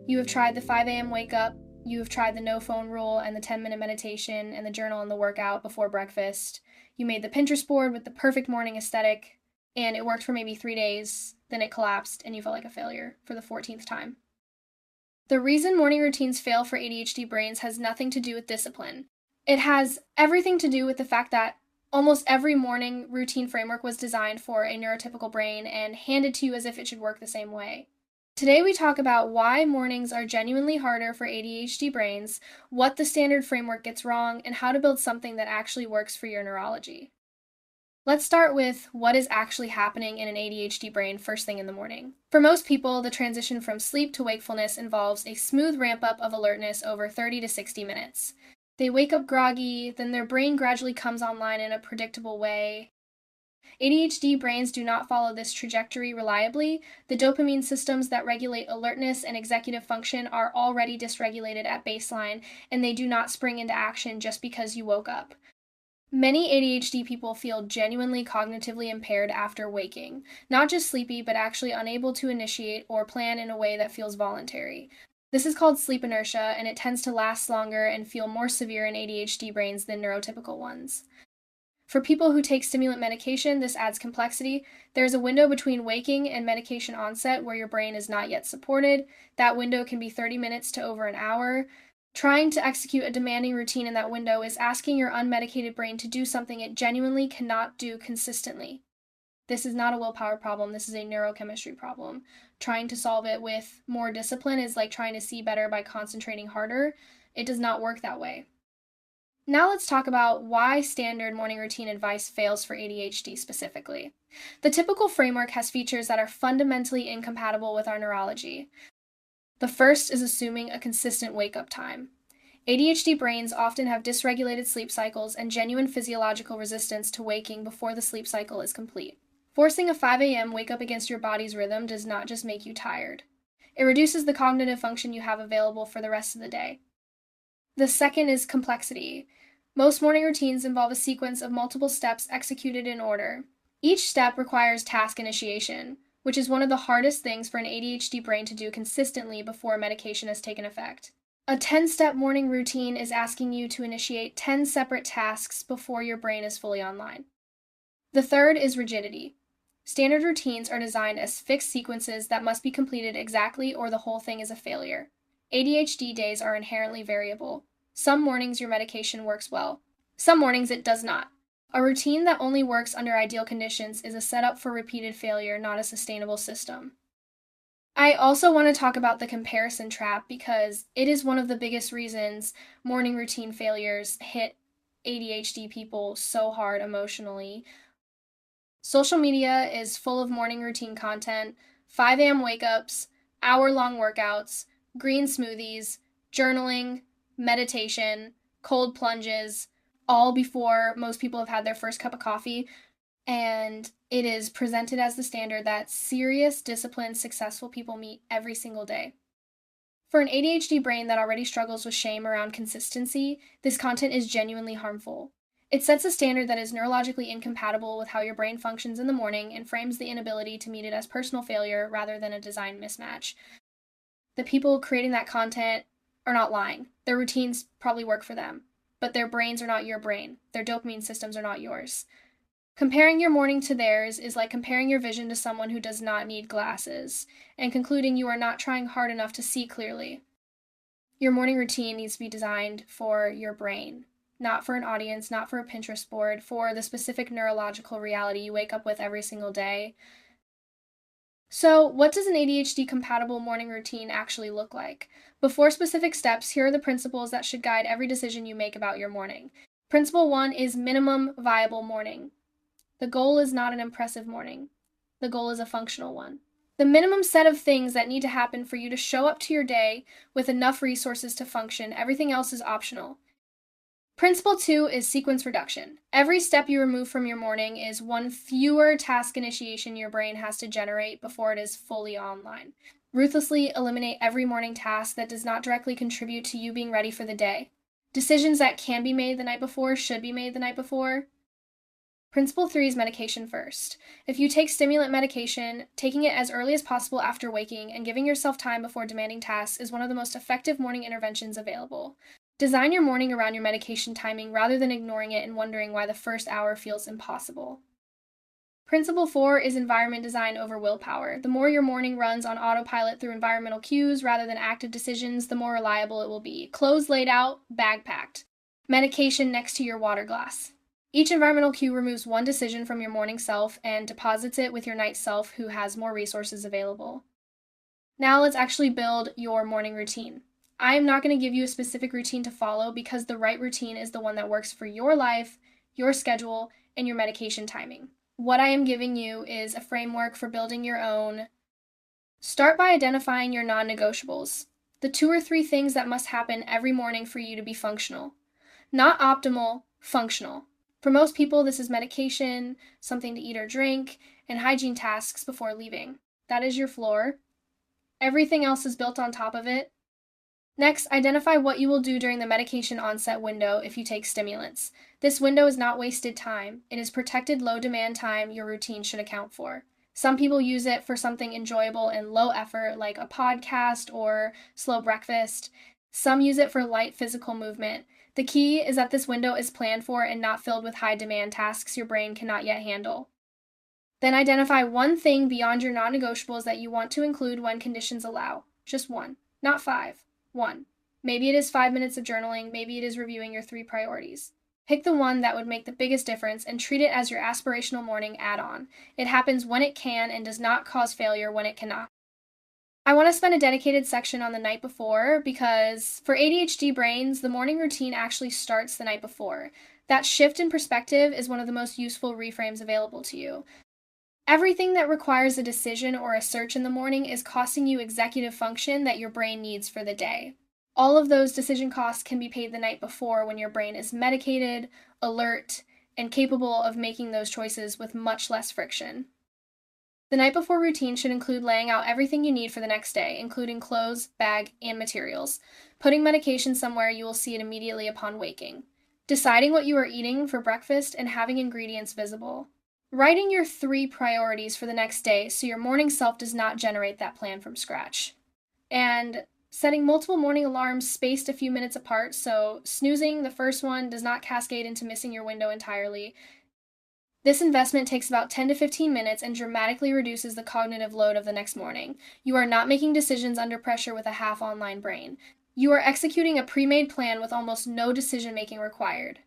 You have tried the 5 a.m. wake up, you have tried the no phone rule and the 10-minute meditation and the journal and the workout before breakfast. You made the Pinterest board with the perfect morning aesthetic, and it worked for maybe 3 days, then it collapsed and you felt like a failure for the 14th time. The reason morning routines fail for ADHD brains has nothing to do with discipline. It has everything to do with the fact that almost every morning routine framework was designed for a neurotypical brain and handed to you as if it should work the same way. Today we talk about why mornings are genuinely harder for ADHD brains, what the standard framework gets wrong, and how to build something that actually works for your neurology. Let's start with what is actually happening in an ADHD brain first thing in the morning. For most people, the transition from sleep to wakefulness involves a smooth ramp-up of alertness over 30 to 60 minutes. They wake up groggy, then their brain gradually comes online in a predictable way. ADHD brains do not follow this trajectory reliably. The dopamine systems that regulate alertness and executive function are already dysregulated at baseline, and they do not spring into action just because you woke up. Many ADHD people feel genuinely cognitively impaired after waking, not just sleepy, but actually unable to initiate or plan in a way that feels voluntary. This is called sleep inertia, and it tends to last longer and feel more severe in ADHD brains than neurotypical ones. For people who take stimulant medication, this adds complexity. There's a window between waking and medication onset where your brain is not yet supported. That window can be 30 minutes to over an hour. Trying to execute a demanding routine in that window is asking your unmedicated brain to do something it genuinely cannot do consistently. This is not a willpower problem, this is a neurochemistry problem. Trying to solve it with more discipline is like trying to see better by concentrating harder. It does not work that way. Now let's talk about why standard morning routine advice fails for ADHD specifically. The typical framework has features that are fundamentally incompatible with our neurology. The first is assuming a consistent wake-up time. ADHD brains often have dysregulated sleep cycles and genuine physiological resistance to waking before the sleep cycle is complete. Forcing a 5 a.m. wake-up against your body's rhythm does not just make you tired. It reduces the cognitive function you have available for the rest of the day. The second is complexity. Most morning routines involve a sequence of multiple steps executed in order. Each step requires task initiation, which is one of the hardest things for an ADHD brain to do consistently before medication has taken effect. A 10-step morning routine is asking you to initiate 10 separate tasks before your brain is fully online. The third is rigidity. Standard routines are designed as fixed sequences that must be completed exactly or the whole thing is a failure. ADHD days are inherently variable. Some mornings your medication works well. Some mornings it does not. A routine that only works under ideal conditions is a setup for repeated failure, not a sustainable system. I also want to talk about the comparison trap because it is one of the biggest reasons morning routine failures hit ADHD people so hard emotionally. Social media is full of morning routine content, 5 a.m. wake-ups, hour-long workouts, green smoothies, journaling, meditation, cold plunges, all before most people have had their first cup of coffee, and it is presented as the standard that serious, disciplined, successful people meet every single day. For an ADHD brain that already struggles with shame around consistency, this content is genuinely harmful. It sets a standard that is neurologically incompatible with how your brain functions in the morning and frames the inability to meet it as personal failure rather than a design mismatch. The people creating that content are not lying. Their routines probably work for them, but their brains are not your brain. Their dopamine systems are not yours. Comparing your morning to theirs is like comparing your vision to someone who does not need glasses, and concluding you are not trying hard enough to see clearly. Your morning routine needs to be designed for your brain, not for an audience, not for a Pinterest board, for the specific neurological reality you wake up with every single day. So, what does an ADHD-compatible morning routine actually look like? Before specific steps, here are the principles that should guide every decision you make about your morning. Principle 1 is minimum viable morning. The goal is not an impressive morning. The goal is a functional one. The minimum set of things that need to happen for you to show up to your day with enough resources to function, everything else is optional. Principle 2 is sequence reduction. Every step you remove from your morning is one fewer task initiation your brain has to generate before it is fully online. Ruthlessly eliminate every morning task that does not directly contribute to you being ready for the day. Decisions that can be made the night before should be made the night before. Principle 3 is medication first. If you take stimulant medication, taking it as early as possible after waking and giving yourself time before demanding tasks is one of the most effective morning interventions available. Design your morning around your medication timing rather than ignoring it and wondering why the first hour feels impossible. Principle 4 is environment design over willpower. The more your morning runs on autopilot through environmental cues rather than active decisions, the more reliable it will be. Clothes laid out, bag packed. Medication next to your water glass. Each environmental cue removes one decision from your morning self and deposits it with your night self who has more resources available. Now let's actually build your morning routine. I am not going to give you a specific routine to follow because the right routine is the one that works for your life, your schedule, and your medication timing. What I am giving you is a framework for building your own. Start by identifying your non-negotiables, the 2 or 3 things that must happen every morning for you to be functional. Not optimal, functional. For most people, this is medication, something to eat or drink, and hygiene tasks before leaving. That is your floor. Everything else is built on top of it. Next, identify what you will do during the medication onset window if you take stimulants. This window is not wasted time. It is protected low-demand time your routine should account for. Some people use it for something enjoyable and low effort, like a podcast or slow breakfast. Some use it for light physical movement. The key is that this window is planned for and not filled with high-demand tasks your brain cannot yet handle. Then identify one thing beyond your non-negotiables that you want to include when conditions allow. Just one, not 5. 1. Maybe it is 5 minutes of journaling, maybe it is reviewing your 3 priorities. Pick the one that would make the biggest difference and treat it as your aspirational morning add-on. It happens when it can and does not cause failure when it cannot. I want to spend a dedicated section on the night before because for ADHD brains, the morning routine actually starts the night before. That shift in perspective is one of the most useful reframes available to you. Everything that requires a decision or a search in the morning is costing you executive function that your brain needs for the day. All of those decision costs can be paid the night before when your brain is medicated, alert, and capable of making those choices with much less friction. The night before routine should include laying out everything you need for the next day, including clothes, bag, and materials. Putting medication somewhere you will see it immediately upon waking. Deciding what you are eating for breakfast and having ingredients visible. Writing your 3 priorities for the next day so your morning self does not generate that plan from scratch. And setting multiple morning alarms spaced a few minutes apart so snoozing the first one does not cascade into missing your window entirely. This investment takes about 10 to 15 minutes and dramatically reduces the cognitive load of the next morning. You are not making decisions under pressure with a half-online brain. You are executing a pre-made plan with almost no decision-making required.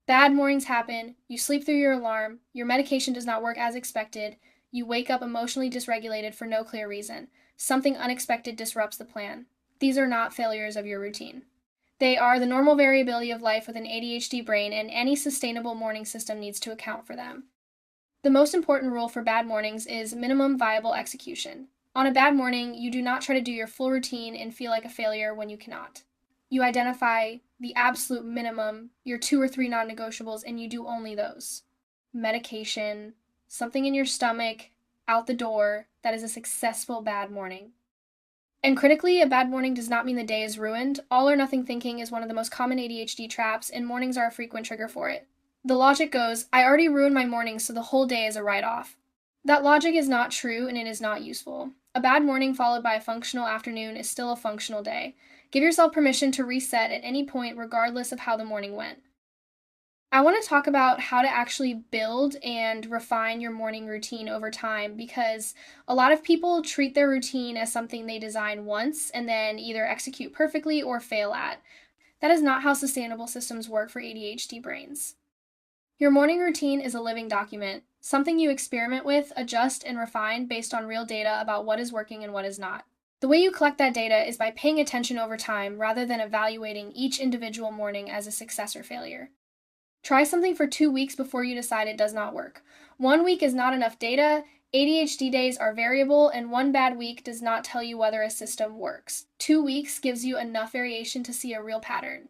Bad mornings happen, you sleep through your alarm, your medication does not work as expected, you wake up emotionally dysregulated for no clear reason. Something unexpected disrupts the plan. These are not failures of your routine. They are the normal variability of life with an ADHD brain, and any sustainable morning system needs to account for them. The most important rule for bad mornings is minimum viable execution. On a bad morning, you do not try to do your full routine and feel like a failure when you cannot. You identify the absolute minimum, your 2 or 3 non-negotiables, and you do only those. Medication, something in your stomach, out the door, that is a successful bad morning. And critically, a bad morning does not mean the day is ruined. All or nothing thinking is one of the most common ADHD traps, and mornings are a frequent trigger for it. The logic goes, I already ruined my morning, so the whole day is a write-off. That logic is not true, and it is not useful. A bad morning followed by a functional afternoon is still a functional day. Give yourself permission to reset at any point regardless of how the morning went. I want to talk about how to actually build and refine your morning routine over time because a lot of people treat their routine as something they design once and then either execute perfectly or fail at. That is not how sustainable systems work for ADHD brains. Your morning routine is a living document, something you experiment with, adjust, and refine based on real data about what is working and what is not. The way you collect that data is by paying attention over time rather than evaluating each individual morning as a success or failure. Try something for 2 weeks before you decide it does not work. 1 week is not enough data, ADHD days are variable, and 1 bad week does not tell you whether a system works. 2 weeks gives you enough variation to see a real pattern.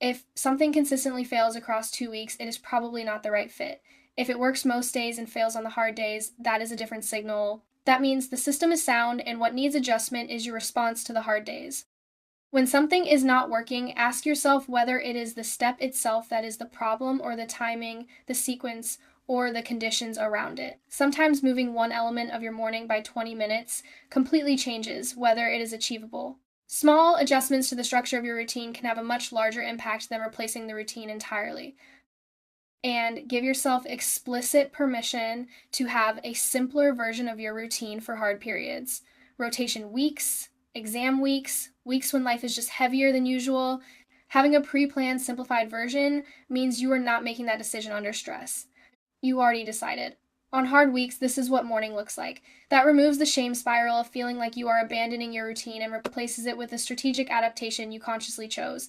If something consistently fails across 2 weeks, it is probably not the right fit. If it works most days and fails on the hard days, that is a different signal. That means the system is sound, and what needs adjustment is your response to the hard days. When something is not working, ask yourself whether it is the step itself that is the problem, or the timing, the sequence, or the conditions around it. Sometimes moving one element of your morning by 20 minutes completely changes whether it is achievable. Small adjustments to the structure of your routine can have a much larger impact than replacing the routine entirely. And give yourself explicit permission to have a simpler version of your routine for hard periods. Rotation weeks, exam weeks, weeks when life is just heavier than usual. Having a pre-planned, simplified version means you are not making that decision under stress. You already decided. On hard weeks, this is what morning looks like. That removes the shame spiral of feeling like you are abandoning your routine and replaces it with a strategic adaptation you consciously chose.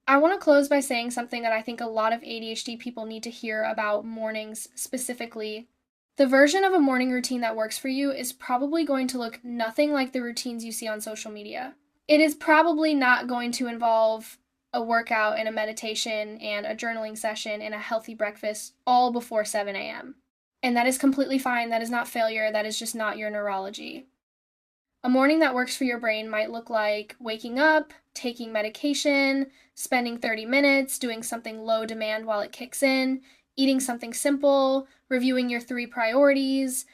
I want to close by saying something that I think a lot of ADHD people need to hear about mornings specifically. The version of a morning routine that works for you is probably going to look nothing like the routines you see on social media. It is probably not going to involve a workout and a meditation and a journaling session and a healthy breakfast all before 7 a.m. And that is completely fine. That is not failure. That is just not your neurology. A morning that works for your brain might look like waking up, taking medication, spending 30 minutes, doing something low demand while it kicks in, eating something simple, reviewing your 3 priorities,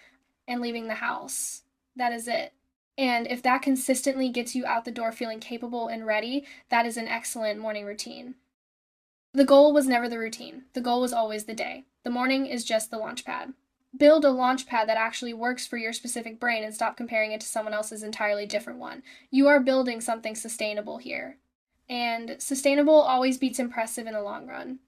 and leaving the house. That is it. And if that consistently gets you out the door feeling capable and ready, that is an excellent morning routine. The goal was never the routine. The goal was always the day. The morning is just the launch pad. Build a launch pad that actually works for your specific brain and stop comparing it to someone else's entirely different one. You are building something sustainable here. And sustainable always beats impressive in the long run.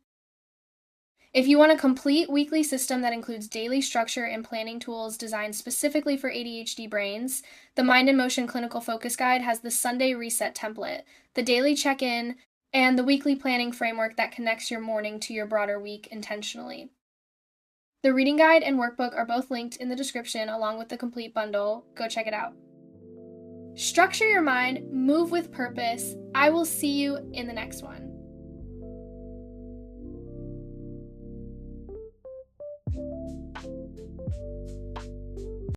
If you want a complete weekly system that includes daily structure and planning tools designed specifically for ADHD brains, the Mind in Motion Clinical Focus Guide has the Sunday Reset template, the daily check-in, and the weekly planning framework that connects your morning to your broader week intentionally. The reading guide and workbook are both linked in the description along with the complete bundle. Go check it out. Structure your mind, move with purpose. I will see you in the next one.